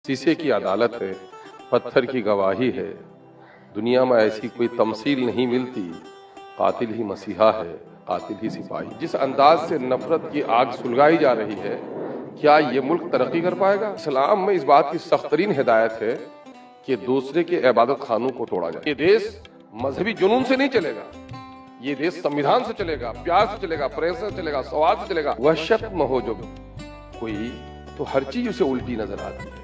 शीशे की अदालत है, पत्थर की गवाही है, दुनिया में ऐसी कोई तमसील नहीं मिलती, कातिल ही मसीहा है, कातिल ही सिपाही। जिस अंदाज से नफरत की आग सुलगाई जा रही है, क्या ये मुल्क तरक्की कर पाएगा? इस्लाम में इस बात की सख्त तरीन हिदायत है कि दूसरे के इबादत खानों को तोड़ा जाए। ये देश मजहबी जुनून से नहीं चलेगा, ये देश संविधान से चलेगा, प्यार से चलेगा, प्रेम से चलेगा, सवाल से चलेगा। वहशत में हो जो कोई तो हर चीज उसे उल्टी नजर आती है।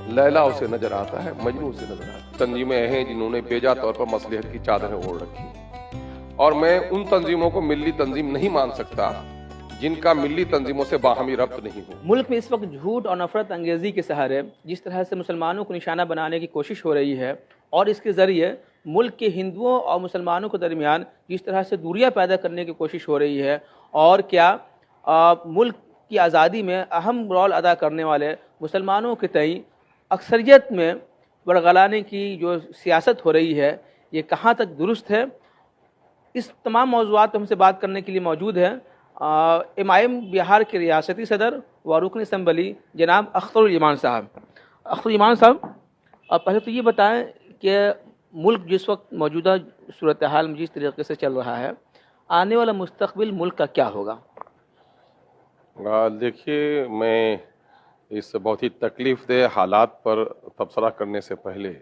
लैला उसे नजर आता है, मजनू उसे नजर आता है। तंजीमें हैं जिन्होंने बेजा तौर पर मसलहत की चादरें ओढ़ रखी, और मैं उन तंजीमों को मिल्ली तंजीम नहीं मान सकता जिनका मिल्ली तंजीमों से बाहमी रब्त नहीं हो। मुल्क में इस वक्त झूठ और नफरत अंगेजी के सहारे जिस तरह से मुसलमानों को निशाना बनाने की कोशिश हो रही है, और इसके ज़रिए मुल्क के हिंदुओं और मुसलमानों के दरमियान जिस तरह से दूरियां पैदा करने की कोशिश हो रही है, और क्या मुल्क की आज़ादी में अहम रोल अदा करने वाले मुसलमानों के तई अक्सरियत में बरगलाने की जो सियासत हो रही है, ये कहाँ तक दुरुस्त है। इस तमाम मौज़ूआत पर हमसे बात करने के लिए मौजूद हैं MIM बिहार के रियासती सदर व रुकन असम्बली जनाब अख्तरुल ईमान साहब। अख्तरुल ईमान साहब, पहले तो ये बताएं कि मुल्क जिस वक्त मौजूदा सूरत हाल में जिस तरीके से चल रहा है, आने वाला मुस्तकबिल मुल्क का क्या होगा? देखिए, मैं इस बहुत ही तकलीफ़देह हालात पर तबसरा करने से पहले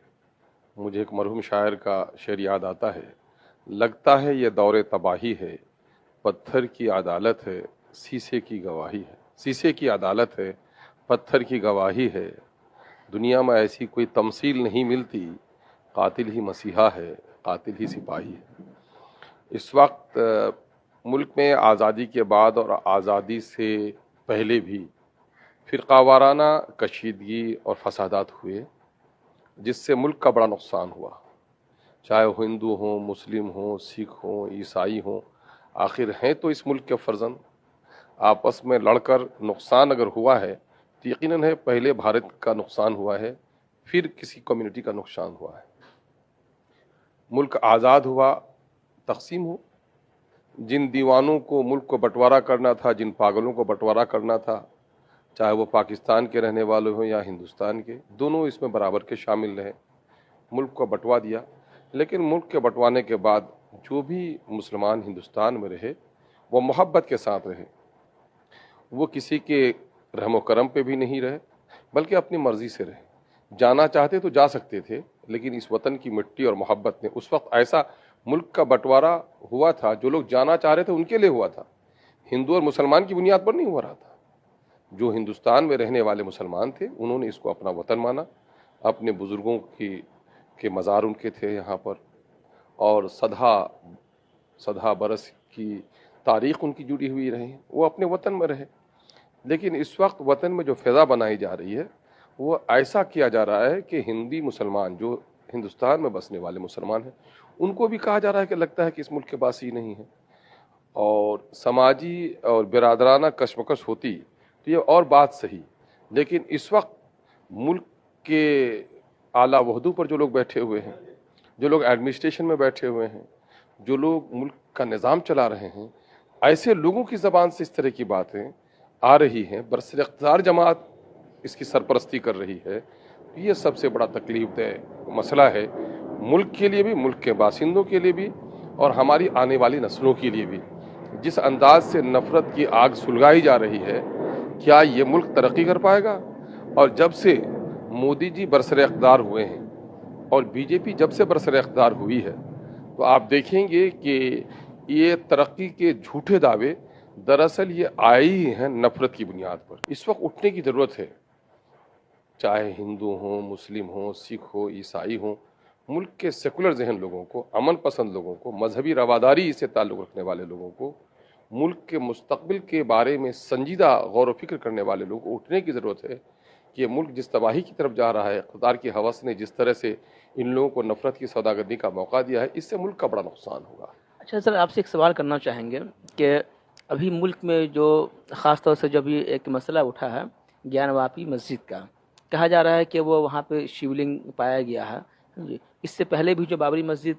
मुझे एक मरहूम शायर का शेर याद आता है। लगता है ये दौरे तबाही है, पत्थर की अदालत है, शीशे की गवाही है। शीशे की अदालत है, पत्थर की गवाही है, दुनिया में ऐसी कोई तमसील नहीं मिलती, कातिल ही मसीहा है, कातिल ही सिपाही है। इस वक्त मुल्क में आज़ादी के बाद और आज़ादी से पहले भी फ़िरक़ावाराना कशीदगी और फसादात हुए, जिससे मुल्क का बड़ा नुकसान हुआ। चाहे वो हिंदू हों, मुस्लिम हों, सिख हों, ईसाई हों, आखिर हैं तो इस मुल्क के फ़र्जंद। आपस में लड़कर नुकसान अगर हुआ है तो यकीनन है पहले भारत का नुकसान हुआ है, फिर किसी कम्युनिटी का नुकसान हुआ है। मुल्क आज़ाद हुआ, तकसीम हो। जिन दीवानों को मुल्क को बंटवारा करना था, जिन पागलों को बंटवारा करना था, चाहे वो पाकिस्तान के रहने वाले हों या हिंदुस्तान के, दोनों इसमें बराबर के शामिल रहे। मुल्क को बंटवा दिया, लेकिन मुल्क के बंटवाने के बाद जो भी मुसलमान हिंदुस्तान में रहे वो मोहब्बत के साथ रहे। वो किसी के रहमो करम पे भी नहीं रहे, बल्कि अपनी मर्ज़ी से रहे। जाना चाहते तो जा सकते थे, लेकिन इस वतन की मिट्टी और मोहब्बत ने, उस वक्त ऐसा मुल्क का बंटवारा हुआ था, जो लोग जाना चाह रहे थे उनके लिए हुआ था, हिंदू और मुसलमान की बुनियाद पर नहीं हो रहा था। जो हिंदुस्तान में रहने वाले मुसलमान थे उन्होंने इसको अपना वतन माना। अपने बुज़ुर्गों के मज़ार उनके थे यहाँ पर, और सदा बरस की तारीख़ उनकी जुड़ी हुई रही, वो अपने वतन में रहे। लेकिन इस वक्त वतन में जो फ़िज़ा बनाई जा रही है वो ऐसा किया जा रहा है कि हिंदी मुसलमान जो हिंदुस्तान में बसने वाले मुसलमान हैं उनको भी कहा जा रहा है कि लगता है कि इस मुल्क के बासी नहीं है, और समाजी और बिरादराना कशमकश होती तो ये और बात सही। लेकिन इस वक्त मुल्क के आला वहदों पर जो लोग बैठे हुए हैं, जो लोग एडमिनिस्ट्रेशन में बैठे हुए हैं, जो लोग मुल्क का निज़ाम चला रहे हैं, ऐसे लोगों की ज़बान से इस तरह की बातें आ रही हैं, बरसर इक़्तिदार जमात इसकी सरपरस्ती कर रही है। ये सबसे बड़ा तकलीफ़देह मसला है मुल्क के लिए भी, मुल्क के बासिंदों के लिए भी, और हमारी आने वाली नस्लों के लिए भी। जिस अंदाज से नफ़रत की आग सुलगाई जा रही है, क्या ये मुल्क तरक्की कर पाएगा? और जब से मोदी जी बरसर इक़्तिदार हुए हैं और बीजेपी जब से बरसर इक़्तिदार हुई है, तो आप देखेंगे कि ये तरक्की के झूठे दावे दरअसल ये आए ही हैं नफ़रत की बुनियाद पर। इस वक्त उठने की ज़रूरत है, चाहे हिंदू हों, मुस्लिम हों, सिख हो, ईसाई हों। मुल्क के सेकुलर जहन लोगों को, अमन पसंद लोगों को, मजहबी रवादारी से ताल्लुक़ रखने वाले लोगों को, मुल्क के मुस्तकबिल के बारे में संजीदा गौर व फिक्र करने वाले लोगों को उठने की ज़रूरत है कि ये मुल्क जिस तबाही की तरफ जा रहा है, इक़्तिदार की हवस ने जिस तरह से इन लोगों को नफ़रत की सौदागर्दी का मौका दिया है, इससे मुल्क का बड़ा नुकसान होगा। अच्छा सर, आपसे एक सवाल करना चाहेंगे कि अभी मुल्क में जो ख़ास तौर से जब ये एक मसला उठा है ज्ञानवापी मस्जिद का, कहा जा रहा है कि वो वहाँ पे शिवलिंग पाया गया है। इससे पहले भी जो बाबरी मस्जिद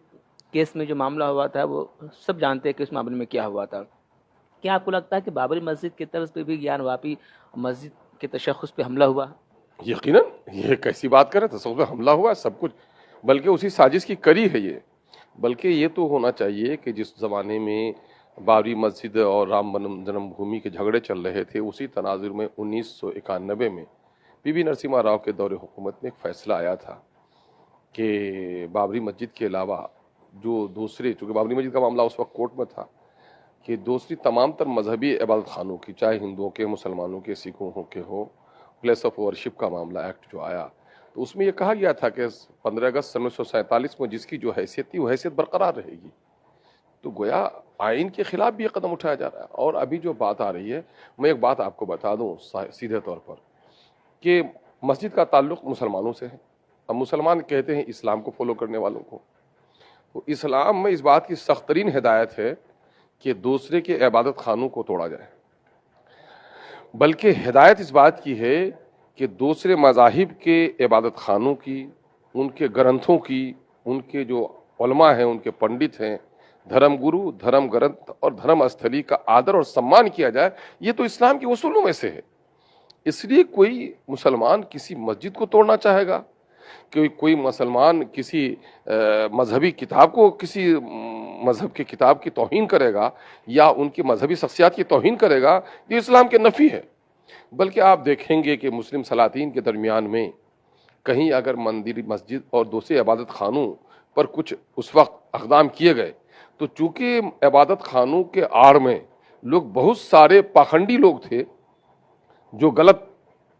केस में जो मामला हुआ था, वो सब जानते हैं कि उस मामले में क्या हुआ था। क्या आपको लगता है कि बाबरी मस्जिद की तर्ज पे भी ज्ञानवापी मस्जिद के तशख़्ख़ुस पे हमला हुआ? यकीनन ये कैसी बात करें, तसव्वुफ पे हमला हुआ है, सब कुछ, बल्कि उसी साजिश की कड़ी है ये। बल्कि ये तो होना चाहिए कि जिस ज़माने में बाबरी मस्जिद और राम जन्मभूमि के झगड़े चल रहे थे, उसी तनाजुर में 1991 में पीवी नरसिम्हा राव के दौरे हुकूमत में एक फ़ैसला आया था कि बाबरी मस्जिद के अलावा जो दूसरे, चूँकि बाबरी मस्जिद का मामला उस वक्त कोर्ट में था, कि दूसरी तमाम तर मजहबी इबादत खानों की, चाहे हिंदुओं के, मुसलमानों के, सिखों के हो, प्लेस ऑफ वर्शिप का मामला एक्ट जो आया, तो उसमें यह कहा गया था कि 15 अगस्त 1947 में जिसकी जो हैसियत थी वो हैसियत बरकरार रहेगी। तो गोया आइन के खिलाफ भी ये कदम उठाया जा रहा है। और अभी जो बात आ रही है, मैं एक बात आपको बता दूं सीधे तौर पर कि मस्जिद का ताल्लुक मुसलमानों से है। अब मुसलमान कहते हैं इस्लाम को फॉलो करने वालों को, तो इस्लाम में इस बात की सख्त तरीन हिदायत है कि दूसरे के इबादत खानों को तोड़ा जाए, बल्कि हिदायत इस बात की है कि दूसरे मज़ाहिब के इबादत खानों की, उनके ग्रंथों की, उनके जो उलमा हैं, उनके पंडित हैं, धर्म गुरु, धर्म ग्रंथ और धर्म स्थली का आदर और सम्मान किया जाए। ये तो इस्लाम के उसूलों में से है। इसलिए कोई मुसलमान किसी मस्जिद को तोड़ना चाहेगा, कोई मुसलमान किसी मजहबी किताब को, किसी मजहब की किताब की तौहीन करेगा या उनकी मजहबी शख्सियत की तौहीन करेगा, ये इस्लाम के नफ़ी है। बल्कि आप देखेंगे कि मुस्लिम सलातीन के दरमियान में कहीं अगर मंदिर, मस्जिद और दूसरे इबादत खानों पर कुछ उस वक्त अक़दाम किए गए, तो चूँकि इबादत खानों के आड़ में लोग, बहुत सारे पाखंडी लोग थे जो गलत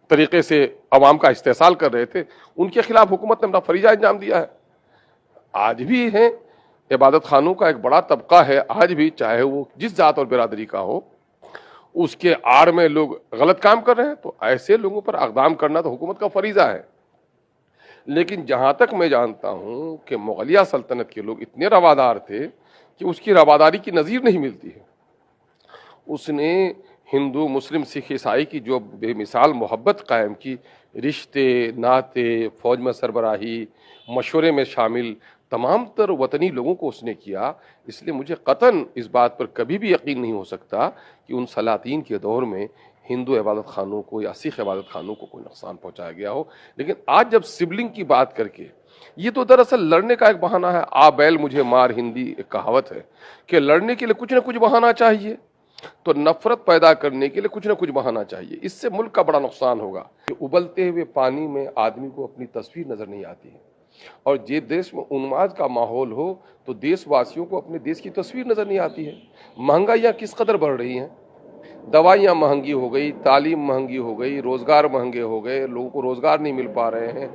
तरीके से अवाम का इस्तेसाल कर रहे थे, उनके खिलाफ हुकूमत ने अपना फरीजा अंजाम दिया है। आज भी है, इबादत खानों का एक बड़ा तबका है आज भी, चाहे वो जिस जात और बिरादरी का हो, उसके आड़ में लोग गलत काम कर रहे हैं, तो ऐसे लोगों पर अक़दाम करना तो हुकूमत का फरीजा है। लेकिन जहाँ तक मैं जानता हूँ कि मुग़लिया सल्तनत के लोग इतने रवादार थे कि उसकी रवादारी की नज़ीर नहीं मिलती है। उसने हिंदू, मुस्लिम, सिख, ईसाई की जो बेमिसाल मोहब्बत कायम की, रिश्ते नाते, फ़ौज में सरबराही, मशवरे में शामिल तमाम तर वतनी लोगों को उसने किया। इसलिए मुझे कतन इस बात पर कभी भी यकीन नहीं हो सकता कि उन सलातीन के दौर में हिंदू इबादत खानों को या सिख इबादत खानों को कोई नुकसान पहुंचाया गया हो। लेकिन आज जब सिबलिंग की बात करके, ये तो दरअसल लड़ने का एक बहाना है। आ बैल मुझे मार, हिंदी एक कहावत है कि लड़ने के लिए कुछ ना कुछ बहाना चाहिए, तो नफरत पैदा करने के लिए कुछ ना कुछ बहाना चाहिए। इससे मुल्क का बड़ा नुकसान होगा। उबलते हुए पानी में आदमी को अपनी तस्वीर नजर नहीं आती है, और जे देश में उन्माद का माहौल हो तो देशवासियों को अपने देश की तस्वीर नजर नहीं आती है। महंगाइयाँ किस कदर बढ़ रही हैं, दवाइयाँ महंगी हो गई, तालीम महंगी हो गई, रोजगार महंगे हो गए, लोगों को रोजगार नहीं मिल पा रहे हैं,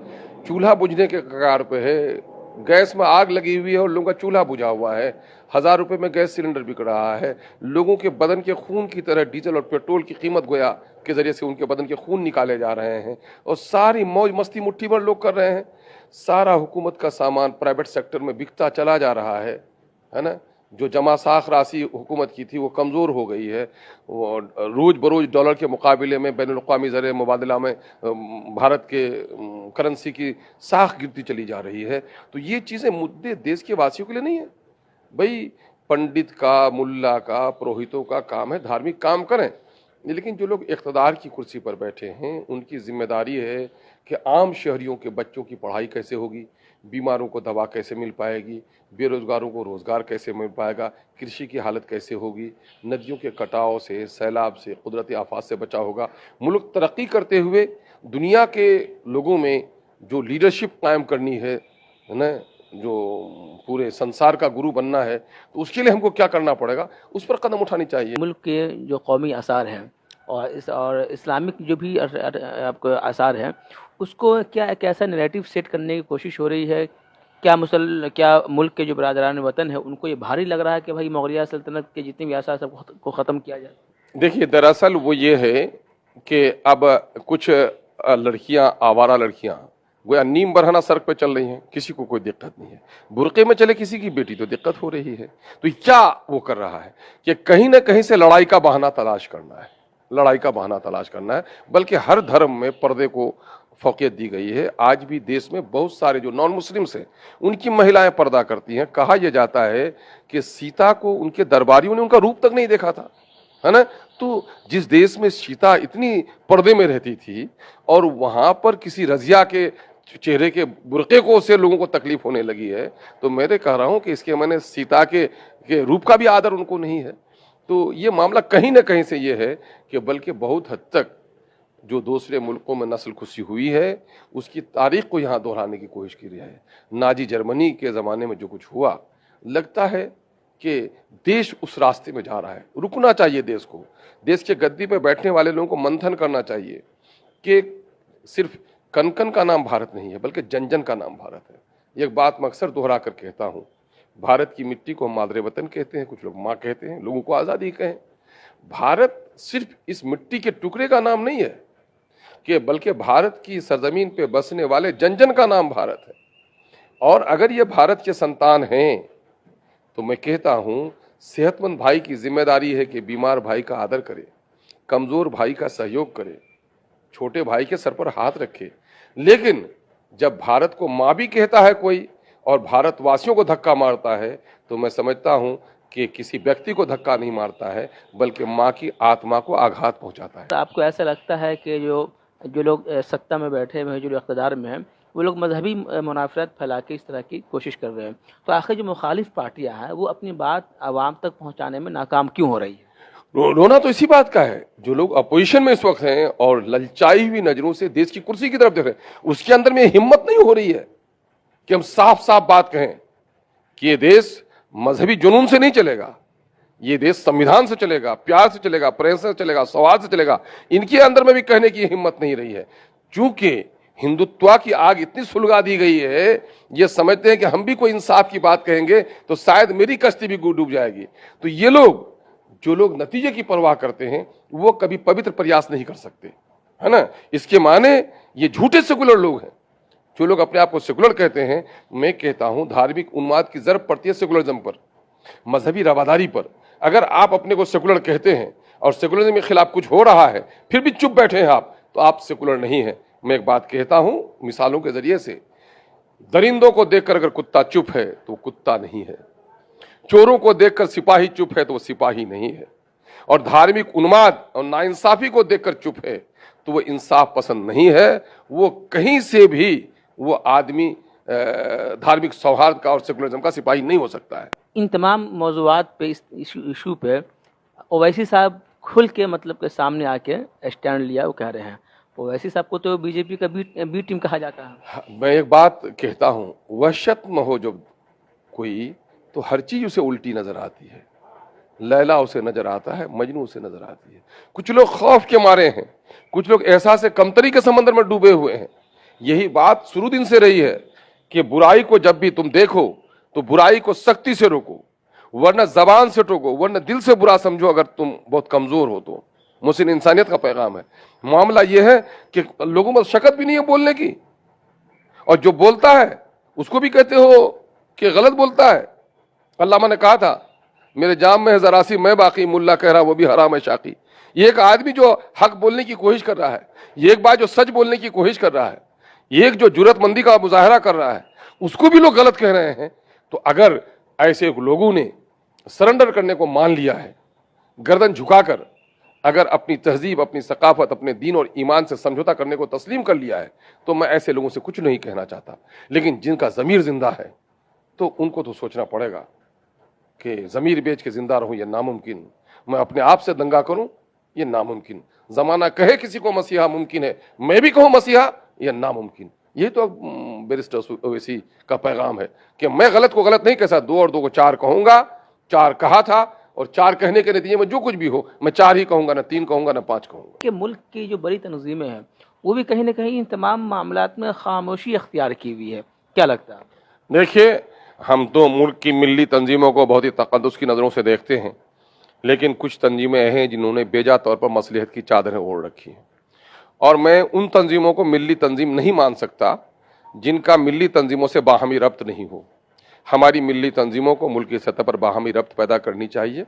चूल्हा बुझने के कगार पे है, गैस में आग लगी हुई है और लोगों का चूल्हा बुझा हुआ है, 1000 रुपये में गैस सिलेंडर बिक रहा है, लोगों के बदन के खून की तरह डीजल और पेट्रोल की कीमत गोया के जरिए से उनके बदन के खून निकाले जा रहे हैं, और सारी मौज मस्ती मुट्ठी भर लोग कर रहे हैं। सारा हुकूमत का सामान प्राइवेट सेक्टर में बिकता चला जा रहा है ना। जो जमा साख राशि हुकूमत की थी वो कमज़ोर हो गई है। वो रोज़ बरोज़ डॉलर के मुकाबले में बैनुल-अक़वामी ज़र मुबादला में भारत के करेंसी की साख गिरती चली जा रही है। तो ये चीज़ें मुद्दे देश के वासियों के लिए नहीं है भाई। पंडित का, मुल्ला का, पुरोहितों का काम है धार्मिक काम करें, लेकिन जो लोग इक़्तिदार की कुर्सी पर बैठे हैं उनकी जिम्मेदारी है कि आम शहरियों के बच्चों की पढ़ाई कैसे होगी, बीमारों को दवा कैसे मिल पाएगी, बेरोजगारों को रोजगार कैसे मिल पाएगा, कृषि की हालत कैसे होगी, नदियों के कटाव से, सैलाब से, कुदरती आफात से बचा होगा। मुल्क तरक्की करते हुए दुनिया के लोगों में जो लीडरशिप कायम करनी है ना, जो पूरे संसार का गुरु बनना है, तो उसके लिए हमको क्या करना पड़ेगा, उस पर कदम उठानी चाहिए। मुल्क के जो कौमी आसार हैं और इस्लामिक जो भी आपको आसार हैं, उसको क्या एक ऐसा नैरेटिव सेट करने की कोशिश हो रही है? क्या मुल्क के जो बरादरान वतन है उनको ये भारी लग रहा है कि भाई मुग़लिया सल्तनत के जितने भी आसार सबको ख़त्म किया जाए? देखिए, दरअसल वो ये है कि अब कुछ लड़कियां, आवारा लड़कियां गोया नीम बरहना सड़क पे चल रही हैं, किसी को कोई दिक्कत नहीं है। बुरके में चले किसी की बेटी तो दिक्कत हो रही है। तो क्या वो कर रहा है कि कहीं ना कहीं से लड़ाई का बहाना तलाश करना है, लड़ाई का बहाना तलाश करना है। बल्कि हर धर्म में पर्दे को फौकियत दी गई है। आज भी देश में बहुत सारे जो नॉन मुस्लिम्स हैं उनकी महिलाएं पर्दा करती हैं। कहा यह जाता है कि सीता को उनके दरबारियों ने उनका रूप तक नहीं देखा था, है ना। तो जिस देश में सीता इतनी पर्दे में रहती थी और वहां पर किसी रजिया के चेहरे के बुरके को से लोगों को तकलीफ होने लगी है, तो मैं कह रहा हूं कि इसके मैंने सीता के रूप का भी आदर उनको नहीं है। तो ये मामला कहीं ना कहीं से ये है कि बल्कि बहुत हद तक जो दूसरे मुल्कों में नस्ल खुशी हुई है उसकी तारीख को यहाँ दोहराने की कोशिश की रहा है। नाजी जर्मनी के ज़माने में जो कुछ हुआ, लगता है कि देश उस रास्ते में जा रहा है। रुकना चाहिए देश को, देश के गद्दी पे बैठने वाले लोगों को मंथन करना चाहिए कि सिर्फ कन कन का नाम भारत नहीं है बल्कि जन जन का नाम भारत है। एक बात मैं अक्सर दोहरा कर कहता हूँ, भारत की मिट्टी को मादरे वतन कहते हैं, कुछ लोग माँ कहते हैं, लोगों को आज़ादी कहें। भारत सिर्फ इस मिट्टी के टुकड़े का नाम नहीं है कि बल्कि भारत की सरजमीन पे बसने वाले जन जन का नाम भारत है। और अगर ये भारत के संतान हैं तो मैं कहता हूं सेहतमंद भाई की जिम्मेदारी है कि बीमार भाई का आदर करे, कमजोर भाई का सहयोग करे, छोटे भाई के सर पर हाथ रखे। लेकिन जब भारत को माँ भी कहता है कोई और भारतवासियों को धक्का मारता है तो मैं समझता हूं कि किसी व्यक्ति को धक्का नहीं मारता है बल्कि माँ की आत्मा को आघात पहुंचाता है। तो आपको ऐसा लगता है कि जो लोग सत्ता में बैठे हुए हैं, जो लोग इक़्तिदार में हैं, वो लोग मजहबी मुनाफरत फैला के इस तरह की कोशिश कर रहे हैं, तो आखिर जो मुखालिफ पार्टियां हैं वो अपनी बात आवाम तक पहुंचाने में नाकाम क्यों हो रही है? रोना तो इसी बात का है, जो लोग अपोजिशन में इस वक्त हैं और ललचाई हुई नजरों से देश की कुर्सी की तरफ देख रहे हैं, उसके अंदर में हिम्मत नहीं हो रही है कि हम साफ साफ बात कहें कि ये देश मजहबी जुनून से नहीं चलेगा, ये देश संविधान से चलेगा, प्यार से चलेगा, प्रेम से चलेगा, सौहार्द से चलेगा। इनके अंदर में भी कहने की हिम्मत नहीं रही है, क्योंकि हिंदुत्व की आग इतनी सुलगा दी गई है, ये समझते हैं कि हम भी कोई इंसाफ की बात कहेंगे तो शायद मेरी कश्ती भी डूब जाएगी। तो ये लोग, जो लोग नतीजे की परवाह करते हैं, वो कभी पवित्र प्रयास नहीं कर सकते, है ना। इसके माने ये झूठे सेकुलर लोग हैं, जो लोग अपने आप को सेकुलर कहते हैं। मैं कहता हूं धार्मिक उन्माद की जरूरत पड़ती है सेकुलरिज्म पर, मजहबी रवादारी पर। अगर आप अपने को सेकुलर कहते हैं और सेकुलरिज्म के खिलाफ कुछ हो रहा है फिर भी चुप बैठे हैं आप, तो आप सेकुलर नहीं है। मैं एक बात कहता हूं मिसालों के जरिए से, दरिंदों को देखकर अगर कुत्ता चुप है तो वो कुत्ता नहीं है, चोरों को देखकर सिपाही चुप है तो वो सिपाही नहीं है, और धार्मिक उन्माद और नाइंसाफी को देखकर चुप है तो वो इंसाफ पसंद नहीं है। वो कहीं से भी वो आदमी धार्मिक सौहार्द का और सेकुलरिज्म का सिपाही नहीं हो सकता है। इन तमाम मौज़ूआत पे, इस इशू पे ओवैसी साहब खुल के मतलब के सामने आके स्टैंड लिया, वो कह रहे हैं। ओवैसी साहब को तो बीजेपी का बी टीम कहा जाता है। मैं एक बात कहता हूँ, वहशत में हो जब कोई तो हर चीज उसे उल्टी नजर आती है। लैला उसे नजर आता है, मजनू उसे नजर आती है। कुछ लोग खौफ के मारे हैं, कुछ लोग एहसास कमतरी के समंदर में डूबे हुए हैं। यही बात शुरू दिन से रही है कि बुराई को जब भी तुम देखो तो बुराई को सख्ती से रोको, वरना जबान से टोको, वरना दिल से बुरा समझो अगर तुम बहुत कमजोर हो तो। मुस्लिम इंसानियत का पैगाम है। मामला यह है कि लोगों में शकत भी नहीं है बोलने की, और जो बोलता है उसको भी कहते हो कि गलत बोलता है। अल्लामा ने कहा था, मेरे जाम में है जरा सी मैं बाकी, मुल्ला कह रहा वो भी हराम है शाकी। ये एक आदमी जो हक बोलने की कोशिश कर रहा है, ये एक बात जो सच बोलने की कोशिश कर रहा है, ये एक जो जुर्रतमंदी का मुजाहरा कर रहा है, उसको भी लोग गलत कह रहे हैं। तो अगर ऐसे लोगों ने सरेंडर करने को मान लिया है, गर्दन झुकाकर अगर अपनी तहजीब, अपनी सकाफत, अपने दीन और ईमान से समझौता करने को तस्लीम कर लिया है, तो मैं ऐसे लोगों से कुछ नहीं कहना चाहता। लेकिन जिनका ज़मीर जिंदा है तो उनको तो सोचना पड़ेगा कि ज़मीर बेच के जिंदा रहूं यह नामुमकिन, मैं अपने आप से दंगा करूं यह नामुमकिन। जमाना कहे किसी को मसीहा मुमकिन है, मैं भी कहूं मसीहा यह नामुमकिन। ये तो बैरिस्टर ओवैसी का पैगाम है कि मैं गलत को गलत नहीं कह सकता, 2 और 2 को 4 कहूंगा, 4 कहा था, और 4 कहने के नतीजे में जो कुछ भी हो मैं 4 ही कहूंगा, ना 3 कहूंगा, ना 5 कहूंगा। कि मुल्क की जो बड़ी तंजीमें हैं वो भी कहीं ना कहीं इन तमाम मामलात में खामोशी अख्तियार की हुई है, क्या लगता है? देखिए, हम तो मुल्क की मिली तंजीमों को बहुत ही तकद्दुस की नज़रों से देखते हैं, लेकिन कुछ तंजीमें हैं जिन्होंने बेजा तौर पर मसलिहत की चादरें ओढ़ रखी हैं, और मैं उन तंजीमों को मिली तंजीम नहीं मान सकता जिनका मिली तंजीमों से बाहमी रब्त नहीं हो। हमारी मिली तंजीमों को मुल्क की सतह पर बाहमी रब्त पैदा करनी चाहिए,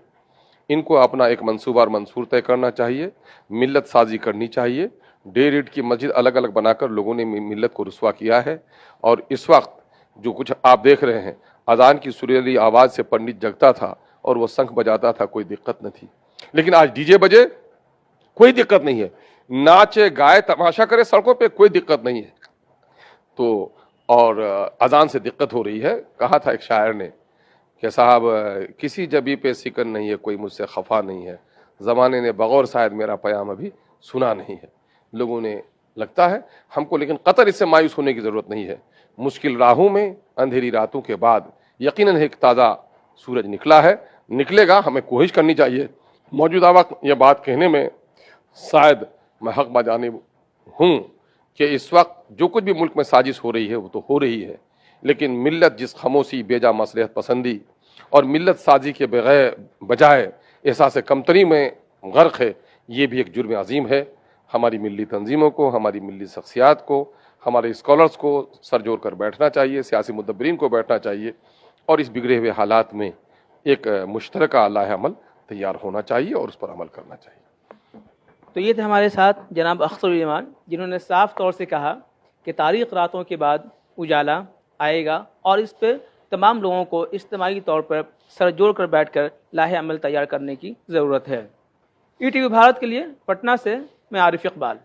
इनको अपना एक मंसूबा और मंसूर तय करना चाहिए, मिल्लत साजी करनी चाहिए। डेढ़ ईंट की मस्जिद अलग अलग बनाकर लोगों ने मिल्लत को रुस्वा किया है, और इस वक्त जो कुछ आप देख रहे हैं, अजान की सुरीली आवाज़ से पंडित जगता था और वो शंख बजाता था, कोई दिक्कत न थी। لیکن آج ڈی جے بجے کوئی دقت نہیں ہے, ناچے گائے تماشا کرے سڑکوں پہ کوئی دقت نہیں ہے. تو اور اذان سے دقت ہو رہی ہے. کہا تھا ایک شاعر نے کہ صاحب کسی جبی پہ سکن نہیں ہے, کوئی مجھ سے خفا نہیں ہے, زمانے نے بغور شاید میرا پیام ابھی سنا نہیں ہے. لوگوں نے لگتا ہے ہم کو, لیکن قطر اس سے مایوس ہونے کی ضرورت نہیں ہے. مشکل راہوں میں اندھیری راتوں کے بعد یقیناً ایک تازہ سورج نکلا ہے, نکلے گا. ہمیں کوشش کرنی چاہیے. موجودہ وقت یہ بات کہنے میں شاید میں حق بجانب ہوں کہ اس وقت جو کچھ بھی ملک میں سازش ہو رہی ہے وہ تو ہو رہی ہے, لیکن ملت جس خاموشی, بیجا مصلحت پسندی اور ملت سازی کے بجائے احساس کمتری میں غرق ہے, یہ بھی ایک جرم عظیم ہے. ہماری ملی تنظیموں کو, ہماری ملی شخصیات کو, ہمارے اسکالرز کو سر جوڑ کر بیٹھنا چاہیے, سیاسی مدبرین کو بیٹھنا چاہیے, اور اس بگڑے ہوئے حالات میں ایک مشترکہ لاہ عمل تیار ہونا چاہیے اور اس پر عمل کرنا چاہیے. تو یہ تھے ہمارے ساتھ جناب اختر الایمان, جنہوں نے صاف طور سے کہا کہ تاریخ راتوں کے بعد اجالا آئے گا, اور اس پہ تمام لوگوں کو اجتماعی طور پر سر جوڑ کر بیٹھ کر لاہ عمل تیار کرنے کی ضرورت ہے. ای ٹی وی بھارت کے لیے پٹنہ سے میں عارف اقبال.